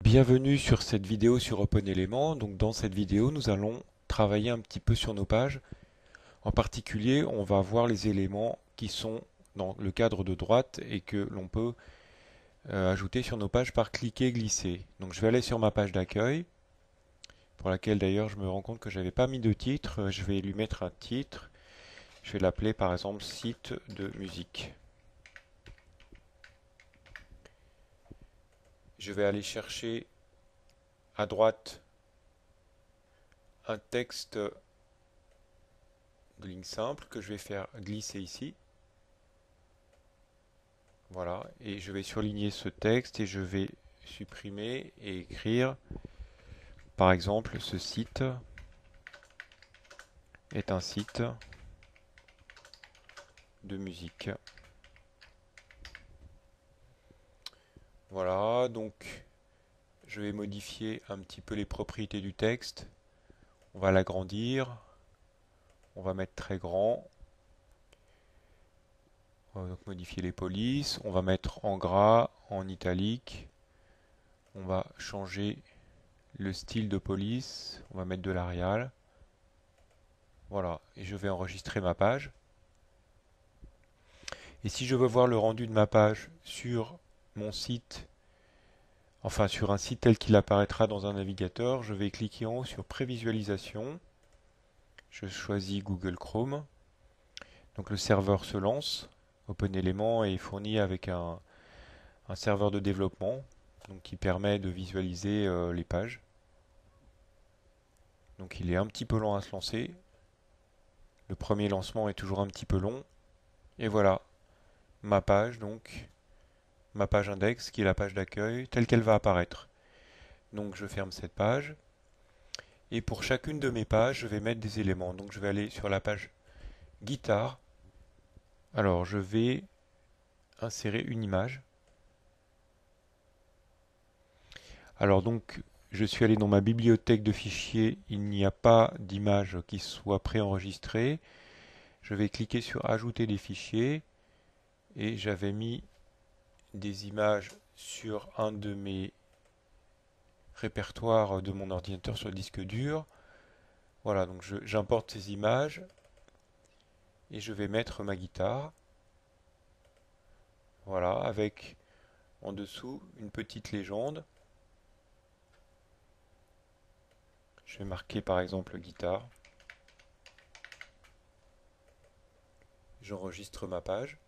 Bienvenue sur cette vidéo sur OpenElement. Donc dans cette vidéo, nous allons travailler un petit peu sur nos pages. En particulier, on va voir les éléments qui sont dans le cadre de droite et que l'on peut ajouter sur nos pages par cliquer et glisser. Donc je vais aller sur ma page d'accueil, pour laquelle d'ailleurs je me rends compte que je n'avais pas mis de titre. Je vais lui mettre un titre. Je vais l'appeler par exemple site de musique. Je vais aller chercher à droite un texte de ligne simple que je vais faire glisser ici. Voilà, et je vais surligner ce texte et je vais supprimer et écrire, par exemple, ce site est un site de musique. Voilà, donc je vais modifier un petit peu les propriétés du texte. On va l'agrandir, on va mettre très grand. On va donc modifier les polices, on va mettre en gras, en italique. On va changer le style de police, on va mettre de l'Arial. Voilà, et je vais enregistrer ma page. Et si je veux voir le rendu de ma page sur mon site, enfin sur un site tel qu'il apparaîtra dans un navigateur, je vais cliquer en haut sur Prévisualisation. Je choisis Google Chrome. Donc le serveur se lance. OpenElement est fourni avec un serveur de développement donc qui permet de visualiser les pages. Donc il est un petit peu lent à se lancer. Le premier lancement est toujours un petit peu long. Et voilà, ma page donc, ma page index qui est la page d'accueil telle qu'elle va apparaître. Donc je ferme cette page. Et pour chacune de mes pages, je vais mettre des éléments. Donc je vais aller sur la page guitare. Alors je vais insérer une image. Alors donc je suis allé dans ma bibliothèque de fichiers. Il n'y a pas d'image qui soit préenregistrée. Je vais cliquer sur Ajouter des fichiers. Et j'avais mis des images sur un de mes répertoires de mon ordinateur sur le disque dur. Voilà, donc j'importe ces images et je vais mettre ma guitare. Voilà, avec en dessous une petite légende. Je vais marquer par exemple guitare. J'enregistre ma page.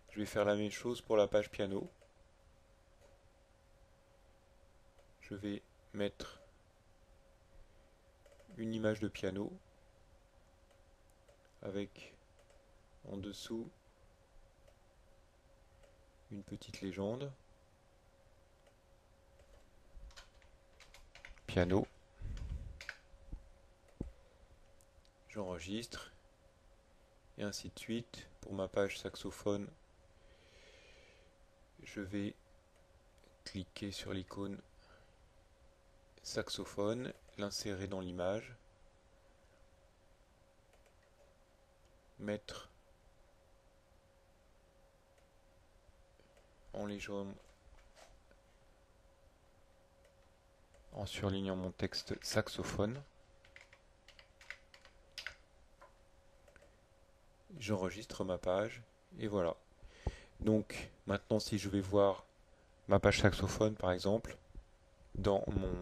Je vais faire la même chose pour la page piano. Je vais mettre une image de piano avec en dessous une petite légende. Piano. J'enregistre. Et ainsi de suite. Pour ma page saxophone, je vais cliquer sur l'icône saxophone, l'insérer dans l'image, mettre en légende en surlignant mon texte saxophone. J'enregistre ma page et voilà. Donc maintenant si je vais voir ma page saxophone par exemple dans mon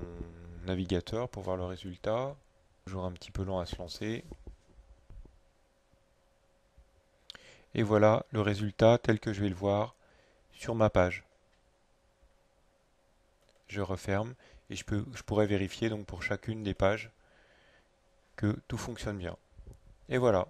navigateur pour voir le résultat, toujours un petit peu lent à se lancer. Et voilà le résultat tel que je vais le voir sur ma page. Je referme et je pourrais vérifier donc pour chacune des pages que tout fonctionne bien. Et voilà.